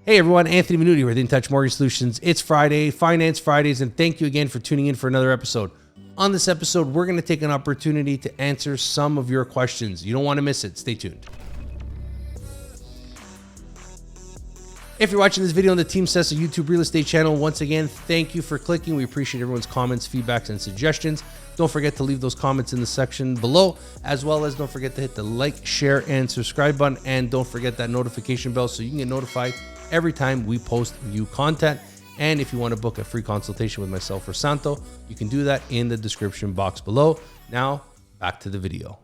Hey everyone, Anthony Venuto with InTouch Mortgage Solutions. It's Friday, Finance Fridays, and thank you again for tuning in for another episode. On this episode, we're going to take an opportunity to answer some of your questions. You don't want to miss it. Stay tuned. If you're watching this video on the Team Sessa YouTube real estate channel, once again, thank you for clicking. We appreciate everyone's comments, feedbacks, and suggestions. Don't forget to leave those comments in the section below, as well as don't forget to hit the like, share, and subscribe button. And don't forget that notification bell so you can get notified every time we post new content. And if you want to book a free consultation with myself or Santo, you can do that in the description box below. Now, back to the video.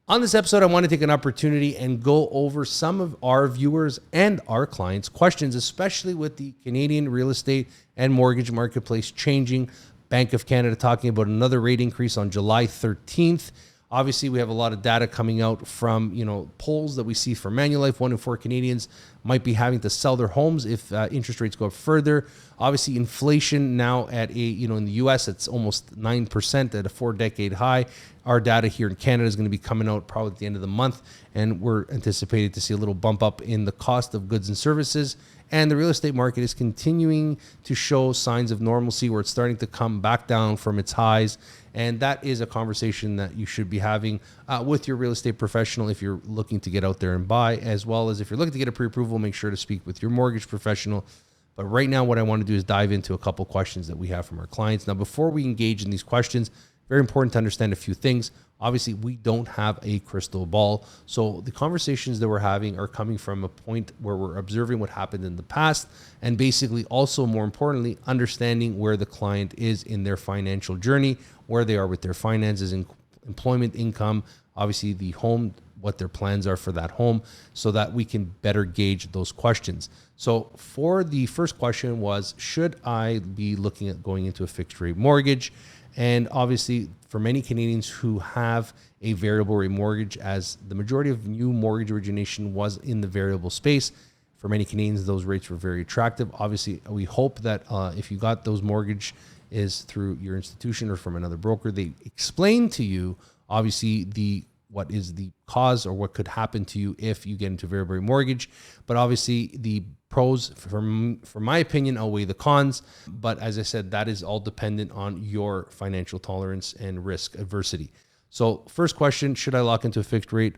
On this episode, I want to take an opportunity and go over some of our viewers and our clients' questions, especially with the Canadian real estate and mortgage marketplace changing. Bank of Canada talking about another rate increase on July 13th. Obviously, we have a lot of data coming out from, polls that we see for Manulife. 1 in 4 Canadians might be having to sell their homes if interest rates go up further. Obviously, inflation now at in the U.S., it's almost 9% at a 4-decade high. Our data here in Canada is going to be coming out probably at the end of the month, and we're anticipated to see a little bump up in the cost of goods and services. And the real estate market is continuing to show signs of normalcy where it's starting to come back down from its highs. And that is a conversation that you should be having with your real estate professional if you're looking to get out there and buy, as well as if you're looking to get a pre-approval, make sure to speak with your mortgage professional. But right now, what I want to do is dive into a couple questions that we have from our clients. Now, before we engage in these questions, very important to understand a few things. Obviously, we don't have a crystal ball. So the conversations that we're having are coming from a point where we're observing what happened in the past and basically also, more importantly, understanding where the client is in their financial journey, where they are with their finances and employment income, obviously the home, what their plans are for that home, so that we can better gauge those questions. So for the first question was, should I be looking at going into a fixed rate mortgage? And obviously, for many Canadians who have a variable rate mortgage, as the majority of new mortgage origination was in the variable space, for many Canadians, those rates were very attractive. Obviously, we hope that if you got those mortgage is through your institution or from another broker, they explain to you, obviously, what is the cause or what could happen to you if you get into a variable rate mortgage. But obviously, the pros, from my opinion, outweigh the cons. But as I said, that is all dependent on your financial tolerance and risk adversity. So first question, should I lock into a fixed rate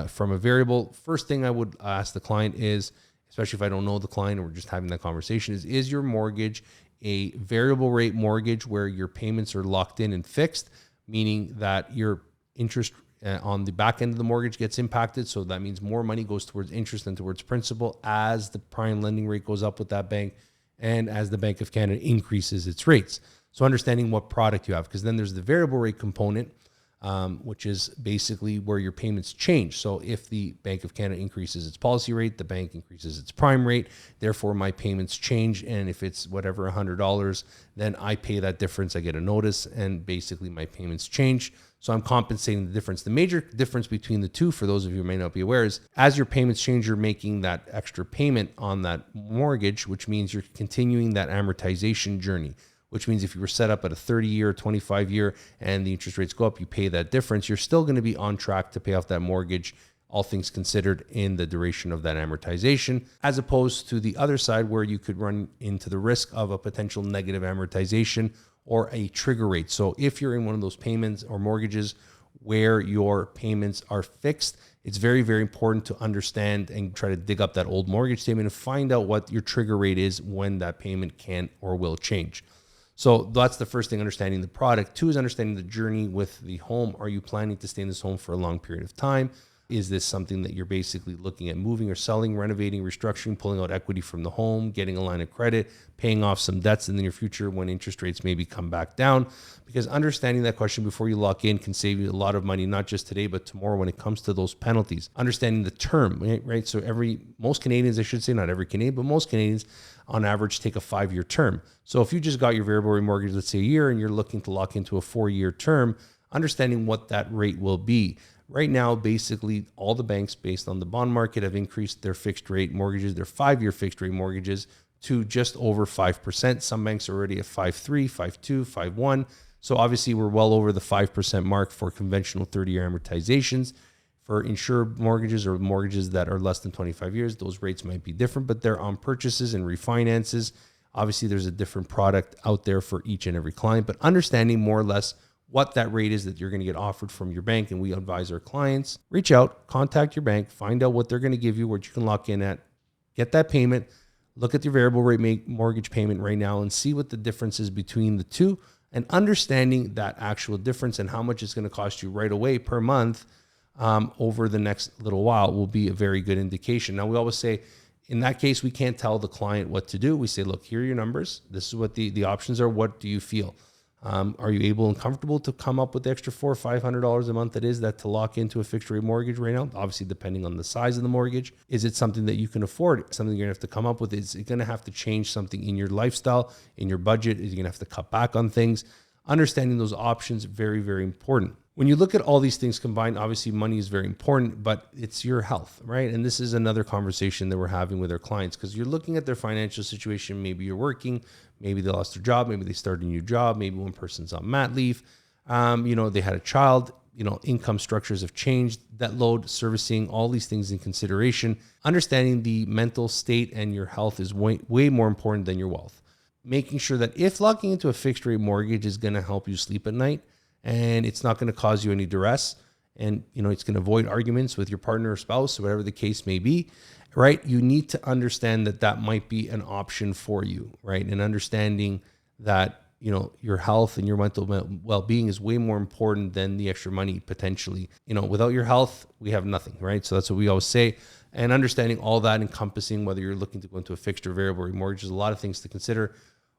from a variable? First thing I would ask the client is, especially if I don't know the client and we're just having that conversation, is your mortgage a variable rate mortgage where your payments are locked in and fixed, meaning that your interest on the back end of the mortgage gets impacted. So that means more money goes towards interest than towards principal as the prime lending rate goes up with that bank and as the Bank of Canada increases its rates. So understanding what product you have, because then there's the variable rate component, which is basically where your payments change. So if the Bank of Canada increases its policy rate, the bank increases its prime rate, therefore my payments change. And if it's whatever, $100, then I pay that difference. I get a notice and basically my payments change. So I'm compensating the difference. The major difference between the two, for those of you who may not be aware, is as your payments change, you're making that extra payment on that mortgage, which means you're continuing that amortization journey, which means if you were set up at a 30-year, 25-year, and the interest rates go up, you pay that difference. You're still going to be on track to pay off that mortgage, all things considered, in the duration of that amortization, as opposed to the other side where you could run into the risk of a potential negative amortization or a trigger rate. So if you're in one of those payments or mortgages where your payments are fixed, it's very, very important to understand and try to dig up that old mortgage statement and find out what your trigger rate is when that payment can or will change. So that's the first thing, understanding the product. 2 is understanding the journey with the home. Are you planning to stay in this home for a long period of time? Is this something that you're basically looking at moving or selling, renovating, restructuring, pulling out equity from the home, getting a line of credit, paying off some debts in the near future when interest rates maybe come back down? Because understanding that question before you lock in can save you a lot of money, not just today, but tomorrow when it comes to those penalties. Understanding the term, right? So most Canadians, I should say, not every Canadian, but most Canadians on average take a 5-year term. So if you just got your variable rate mortgage, let's say a year, and you're looking to lock into a 4-year term, understanding what that rate will be. Right now, basically, all the banks based on the bond market have increased their fixed rate mortgages, their 5-year fixed rate mortgages, to just over 5%. Some banks are already at 5.3, 5.2, 5.1. So obviously, we're well over the 5% mark for conventional 30-year amortizations. For insured mortgages or mortgages that are less than 25 years, those rates might be different, but they're on purchases and refinances. Obviously, there's a different product out there for each and every client, but understanding more or less what that rate is that you're going to get offered from your bank. And we advise our clients, reach out, contact your bank, find out what they're going to give you, what you can lock in at, get that payment, look at your variable rate mortgage payment right now and see what the difference is between the two, and understanding that actual difference and how much it's going to cost you right away per month over the next little while will be a very good indication. Now, we always say, in that case, we can't tell the client what to do. We say, look, here are your numbers. This is what the options are. What do you feel? Are you able and comfortable to come up with the extra $400 or $500 a month that is that to lock into a fixed rate mortgage right now? Obviously, depending on the size of the mortgage. Is it something that you can afford? Something you're going to have to come up with? Is it going to have to change something in your lifestyle, in your budget? Is you going to have to cut back on things? Understanding those options, very, very important. When you look at all these things combined, obviously money is very important, but it's your health, right? And this is another conversation that we're having with our clients, because you're looking at their financial situation. Maybe you're working, maybe they lost their job, maybe they started a new job, maybe one person's on mat leave, they had a child, income structures have changed, debt load, servicing, all these things in consideration. Understanding the mental state and your health is way more important than your wealth. Making sure that if locking into a fixed rate mortgage is going to help you sleep at night, and it's not going to cause you any duress, and it's going to avoid arguments with your partner or spouse or whatever the case may be, right? You need to understand that might be an option for you, right? And understanding that your health and your mental well-being is way more important than the extra money potentially. Without your health, we have nothing, right? So that's what we always say. And understanding all that, encompassing whether you're looking to go into a fixed or variable rate mortgage, there's a lot of things to consider.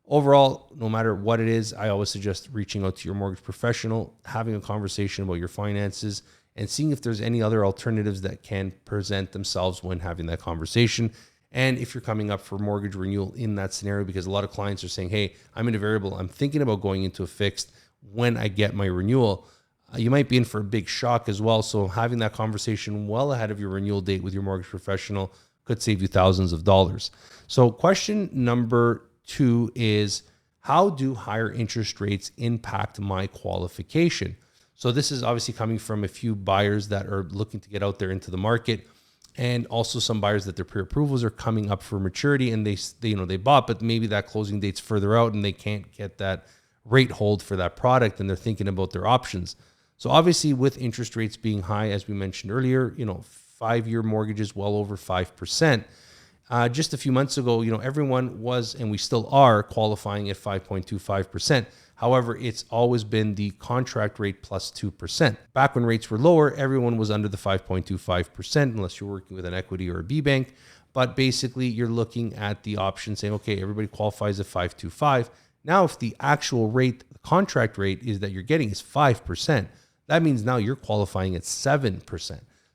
Overall, no matter what it is, I always suggest reaching out to your mortgage professional, having a conversation about your finances, and seeing if there's any other alternatives that can present themselves when having that conversation. And if you're coming up for mortgage renewal in that scenario, because a lot of clients are saying, hey, I'm in a variable, I'm thinking about going into a fixed when I get my renewal, you might be in for a big shock as well. So having that conversation well ahead of your renewal date with your mortgage professional could save you thousands of dollars. So question number 2 is, how do higher interest rates impact my qualification? So this is obviously coming from a few buyers that are looking to get out there into the market, and also some buyers that their pre-approvals are coming up for maturity, and they bought, but maybe that closing date's further out and they can't get that rate hold for that product, and they're thinking about their options. So obviously, with interest rates being high, as we mentioned earlier, 5-year mortgages well over 5%. Just a few months ago, everyone was, and we still are, qualifying at 5.25%. However, it's always been the contract rate plus 2%. Back when rates were lower, everyone was under the 5.25%, unless you're working with an equity or a B bank. But basically, you're looking at the option saying, okay, everybody qualifies at 5.25. Now, if the actual rate, the contract rate is that you're getting is 5%, that means now you're qualifying at 7%.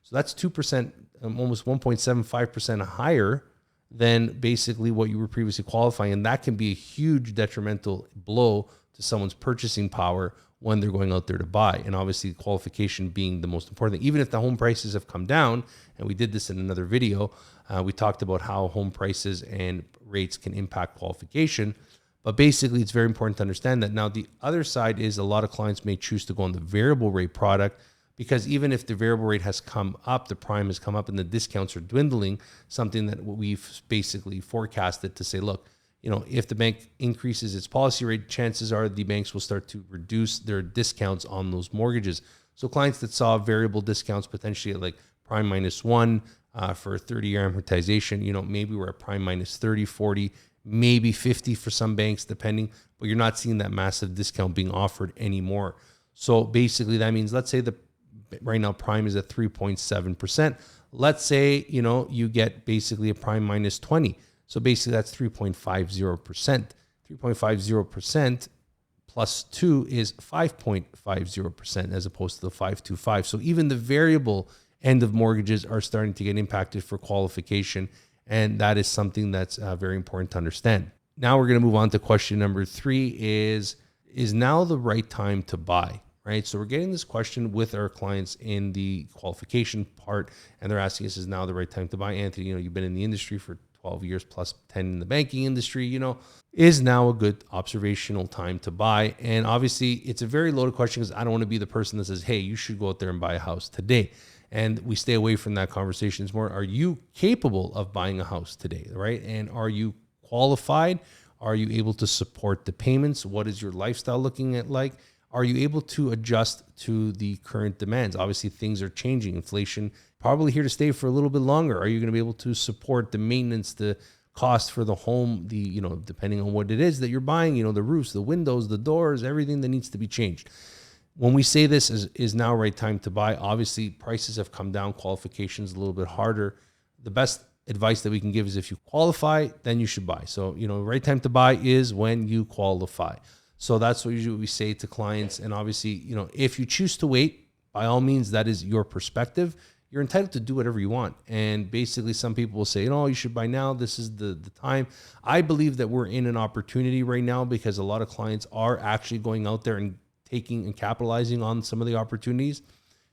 So that's 2%, almost 1.75% higher than basically what you were previously qualifying. And that can be a huge detrimental blow to someone's purchasing power when they're going out there to buy. And obviously qualification being the most important thing. Even if the home prices have come down, and we did this in another video, we talked about how home prices and rates can impact qualification. But basically, it's very important to understand that. Now, the other side is a lot of clients may choose to go on the variable rate product, because even if the variable rate has come up, the prime has come up and the discounts are dwindling, something that we've basically forecasted to say, look, if the bank increases its policy rate, chances are the banks will start to reduce their discounts on those mortgages. So clients that saw variable discounts potentially at like prime -1 for a 30-year amortization, maybe we're at prime -30, 40, maybe 50 for some banks, depending, but you're not seeing that massive discount being offered anymore. So basically that means, let's say right now prime is at 3.7%. Let's say, you get basically a prime -20. So basically that's 3.50%. 3.50% plus 2 is 5.50% as opposed to the 5.25. So even the variable end of mortgages are starting to get impacted for qualification. And that is something that's very important to understand. Now we're going to move on to question number 3 is now the right time to buy? Right? So we're getting this question with our clients in the qualification part, and they're asking us, is now the right time to buy? Anthony, you've been in the industry for 12 years plus 10 in the banking industry, is now a good observational time to buy? And obviously it's a very loaded question, because I don't want to be the person that says, hey, you should go out there and buy a house today. and we stay away from that conversation. It's more, are you capable of buying a house today, right? And are you qualified? Are you able to support the payments? What is your lifestyle looking at like? Are you able to adjust to the current demands? Obviously, things are changing. Inflation probably here to stay for a little bit longer. Are you going to be able to support the maintenance, the cost for the home, the, you know, depending on what it is that you're buying, you know, the roofs, the windows, the doors, everything that needs to be changed. When we say this is now right time to buy, obviously prices have come down, qualifications a little bit harder. The best advice that we can give is if you qualify, then you should buy. So, you know, right time to buy is when you qualify. So that's what usually we say to clients. And obviously, you know, if you choose to wait, by all means, that is your perspective. You're entitled to do whatever you want. And basically some people will say, you know, you should buy now. This is the time. I believe that we're in an opportunity right now because a lot of clients are actually going out there and taking and capitalizing on some of the opportunities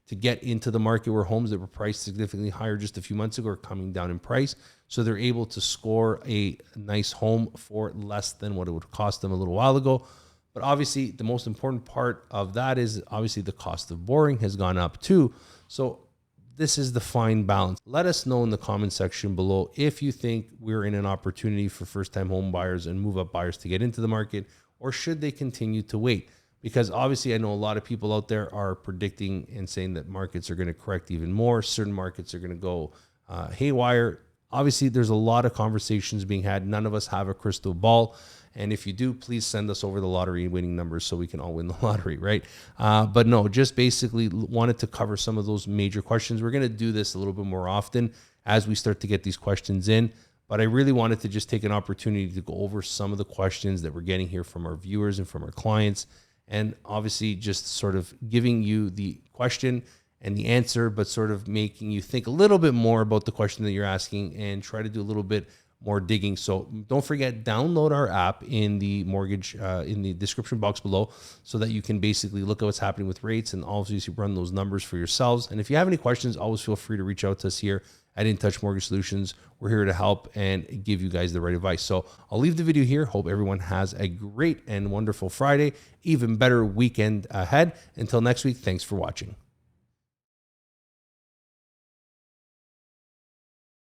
to get into the market where homes that were priced significantly higher just a few months ago are coming down in price. So they're able to score a nice home for less than what it would cost them a little while ago. But obviously the most important part of that is obviously the cost of borrowing has gone up too. So this is the fine balance. Let us know in the comment section below if you think we're in an opportunity for first-time home buyers and move-up buyers to get into the market, or should they continue to wait? Because obviously I know a lot of people out there are predicting and saying that markets are going to correct even more. Certain markets are going to go haywire. Obviously, there's a lot of conversations being had. None of us have a crystal ball. And if you do, please send us over the lottery winning numbers so we can all win the lottery, right? But no, just basically wanted to cover some of those major questions. We're going to do this a little bit more often as we start to get these questions in. But I really wanted to just take an opportunity to go over some of the questions that we're getting here from our viewers and from our clients. And obviously just sort of giving you the question and the answer, but sort of making you think a little bit more about the question that you're asking and try to do a little bit more digging. So don't forget, download our app in the mortgage, in the description box below, so that you can basically look at what's happening with rates and obviously run those numbers for yourselves. And if you have any questions, always feel free to reach out to us here at InTouch Mortgage Solutions. We're here to help and give you guys the right advice. So I'll leave the video here. Hope everyone has a great and wonderful Friday, even better weekend ahead. Until next week, thanks for watching.